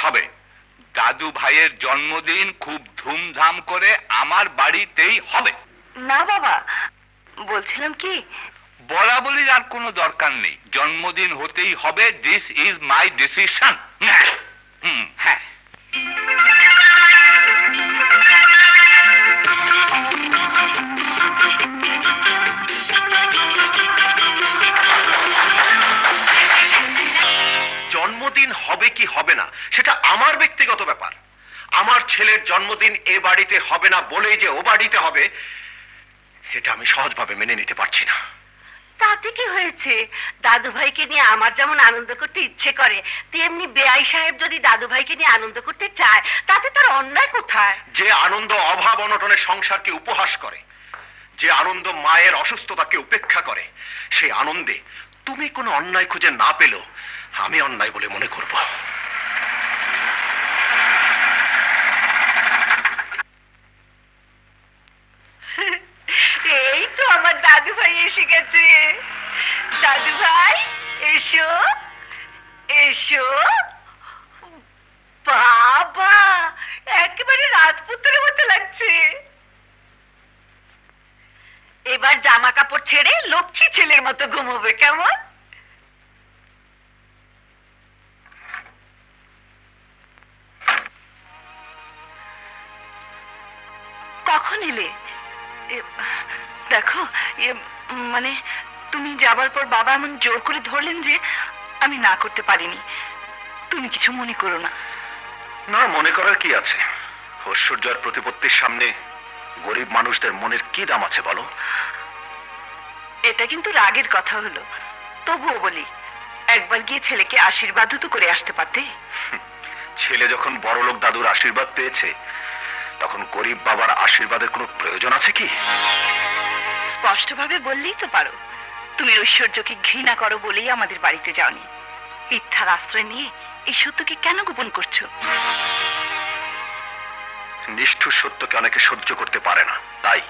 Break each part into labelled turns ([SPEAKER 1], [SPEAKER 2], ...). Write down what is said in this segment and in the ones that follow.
[SPEAKER 1] হবে। দাদু ভাইয়ের জন্মদিন খুব ধুমধাম করে আমার বাড়িতেই হবে।
[SPEAKER 2] না বাবা, বলছিলাম কি,
[SPEAKER 1] বলা বলির আর কোনো দরকার নেই, জন্মদিন হতেই হবে। This is my decision. হ্যাঁ,
[SPEAKER 3] জন্মদিন হবে কি হবে না সেটা আমার ব্যক্তিগত ব্যাপার। আমার ছেলের জন্মদিন এ বাড়িতে হবে না বলেই যে ও বাড়িতে হবে, এটা আমি সহজভাবে মেনে নিতে পারছি না।
[SPEAKER 2] তাতে কি হয়েছে? দাদু ভাইকে নিয়ে আমার যেমন আনন্দ করতে ইচ্ছে করে, তেমনি বেআই সাহেব যদি দাদু ভাইকে নিয়ে আনন্দ করতে চায়, তাতে তার অন্যায় কোথায়?
[SPEAKER 3] যে আনন্দ অভাব অনটনের সংসারকে উপহাস করে, যে আনন্দ মায়ের অসুস্থতাকে উপেক্ষা করে, সেই আনন্দে তুমি কোনো অন্যায় খুঁজে না পেলেও আমি অন্যায় বলে মনে করব।
[SPEAKER 2] এই তো আমার দাদু ভাই এসে গেছে। দাদু ভাই এসো, এসো। বাবা, একেবারে রাজপুত্রের মতো লাগছে। এবার জামা কাপড় ছেড়ে লক্ষ্মী ছেলের মতো ঘুমোবে, কেমন? কখন এলে? দেখো, মানে তুমি যাবার পর বাবা এমন জোর করে ধরলেন যে আমি না করতে পারিনি। তুমি কিছু মনে করো না।
[SPEAKER 3] না, মনে করার কি আছে? ঐশ্বর্যের প্রতিপত্তির সামনে গরিব মানুষদের মনের কি দাম আছে বলো?
[SPEAKER 2] এটা কিন্তু রাগের কথা হলো। তবুও বলি, একবার গিয়ে ছেলেকে আশীর্বাদও তো করে আসতে পারতে।
[SPEAKER 3] ছেলে যখন বড়লোক দাদুর আশীর্বাদ পেয়েছে, তখন গরিব বাবার আশীর্বাদের কোনো প্রয়োজন আছে কি?
[SPEAKER 2] স্পষ্টভাবে বললেই তো পারো, তুমি ঐশ্বর্যকে ঘৃণা করো বলেই আমাদের বাড়িতে যাওনি। মিথ্যার আশ্রয় নিয়ে এই সত্যকে কেন গোপন করছো?
[SPEAKER 3] নিষ্ঠুর সত্যকে অনেকে সহ্য করতে পারে না, তাই।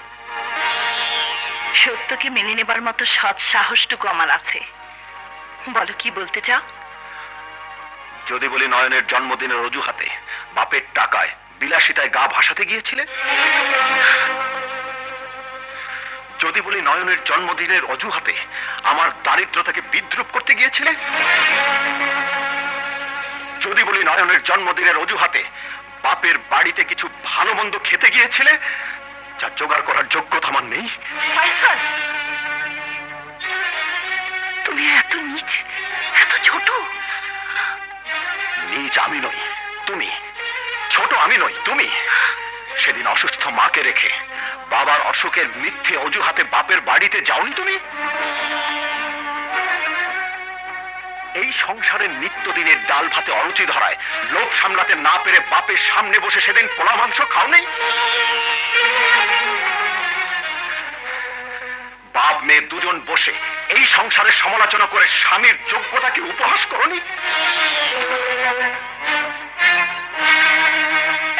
[SPEAKER 2] সত্যকে মেনে নেবার মতো সৎ সাহসটুকু আমার আছে। বলো, কি বলতে চাও?
[SPEAKER 3] যদি বলি নয়নের জন্মদিনের অজুহাতে বাপের টাকায় বিলাসিতায় গা ভাসাতে গিয়েছিলে, যদি বলি নয়নের জন্মদিনের অজুহাতে আমার দারিদ্রতাকে বিদ্রুপ করতে গিয়েছিলে, যদি বলি নয়নের জন্মদিনের অজুহাতে বাপের বাড়িতে কিছু ভালো মন্দ খেতে গিয়েছিলে, যা জোগাড় করার যোগ্যতা আমার নেই।
[SPEAKER 2] ফাইসাল, তুমি এত নীচ, এত ছোট।
[SPEAKER 3] নিজ আমি নই, তুমি। ছোট আমি নই, তুমি। সেদিন অসুস্থ মাকে রেখে বাবার অসুখের মিথ্যে অজুহাতে বাপের বাড়িতে যাওনি তুমি? এই সংসারের নিত্যদিনের ডাল ভাতে অরুচি ধরায় লোভ সামলাতে না পেরে বাপের সামনে বসে সেদিন পোলা মাংস খাও নেই? বাপ মেয়ে দুজন বসে এই সংসারের সমালোচনা করে স্বামীর যোগ্যতাকে উপহাস করনি?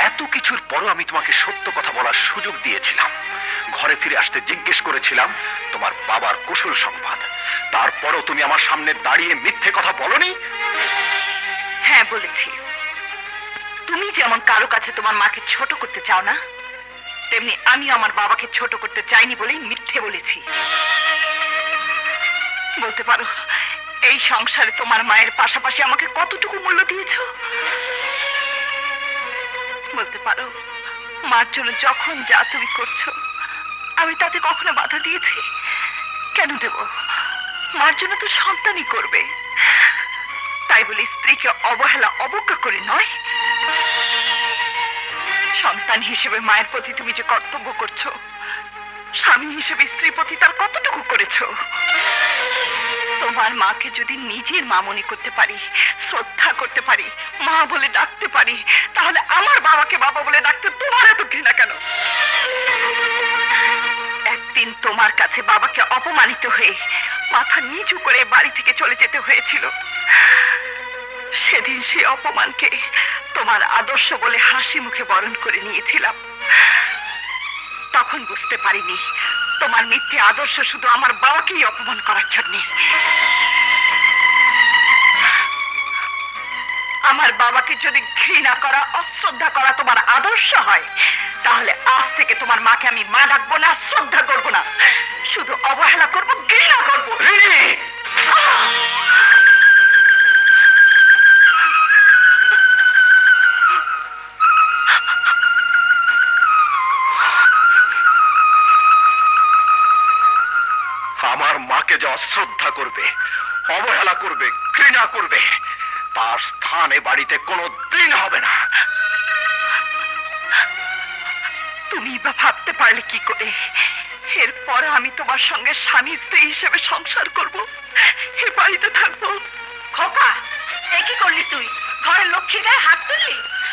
[SPEAKER 3] এত কিছুর পরও আমি তোমাকে সত্য কথা বলার সুযোগ দিয়েছিলাম। ঘরে ফিরে আসতে জিজ্ঞেস করেছিলাম তোমার বাবার কুশল সংবাদ। তারপরও তুমি আমার সামনে দাঁড়িয়ে মিথ্যে কথা বলনি?
[SPEAKER 2] হ্যাঁ, বলেছি। তুমি যেমন কারো কাছে তোমার মাকে ছোট করতে চাও না, তেমনি আমি আমার বাবাকে ছোট করতে চাইনি বলেই মিথ্যে বলেছি। বলতে পারো, এই সংসারে তোমার মায়ের পাশাপাশি আমাকে কতটুকু মূল্য দিয়েছো? বলতে পারো, মার জন্য যখন যা তুমি করছো, আমি তাতে কখনো বাধা দিয়েছি? কেন দেব? মার জন্য তো সন্তানই করবে। তাই বলে স্ত্রীকে অবহেলা অবজ্ঞা করে নয়। সন্তান হিসেবে মায়ের প্রতি তুমি যে কর্তব্য করছো, স্বামী হিসেবে স্ত্রীর প্রতি তার কতটুকু করেছো? তোমার মাকে যদি নিজের মা মনে করতে পারি, শ্রদ্ধা করতে পারি, মা বলে ডাকতে পারি, তাহলে আমার বাবাকে বাবা বলে ডাকতে তোমার এত ঘৃণা কেন? একদিন তোমার কাছে বাবাকে অপমানিত হয়ে মাথা নিচু করে বাড়ি থেকে চলে যেতে হয়েছিল। সেদিন সেই অপমানকে তোমার আদর্শ বলে হাসি মুখে বরণ করে নিয়েছিলাম। তখন বুঝতে পারিনি তোমার মিথ্যে আদর্শ শুধু আমার বাবাকেই অপমান করার জন্য। আমার বাবাকে যদি ঘৃণা করা, অশ্রদ্ধা করা তোমার আদর্শ হয়, তাহলে আজ থেকে তোমার মাকে আমি মা ডাকবো না, শ্রদ্ধা করবো না, শুধু অবহেলা করবো, ঘৃণা করবো।
[SPEAKER 3] আমার মাকে যে অশ্রদ্ধা করবে, অবহেলা করবে, ঘৃণা করবে, তার স্থানে বাড়িতে কোনো দিন হবে না।
[SPEAKER 2] তুমি বা ভাবতে পারলে কি করে এরপর আমি তোমার সঙ্গে স্বামী স্ত্রী হিসেবে সংসার করব, এ বাড়িতে থাকবো? খোকা, এ কি করলি তুই? ঘরের লক্ষ্মীর গায়ে হাত তুললি?